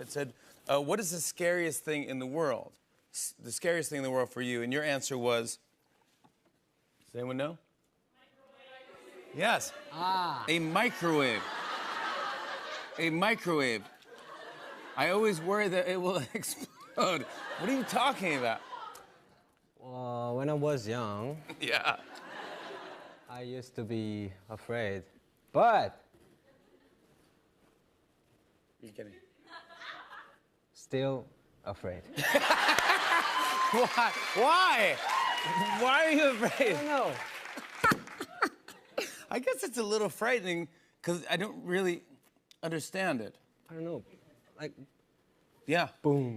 It said, what is the scariest thing in the world? The scariest thing in the world for you? And your answer was, does anyone know? Yes. A microwave. A microwave. I always worry that it will explode. What are you talking about? When I was young, Yeah. I used to be afraid, but You're kidding. still afraid. Why? Why? Why are you afraid? I don't know. I guess it's a little frightening because I don't really understand it. I don't know. Like, Yeah. boom.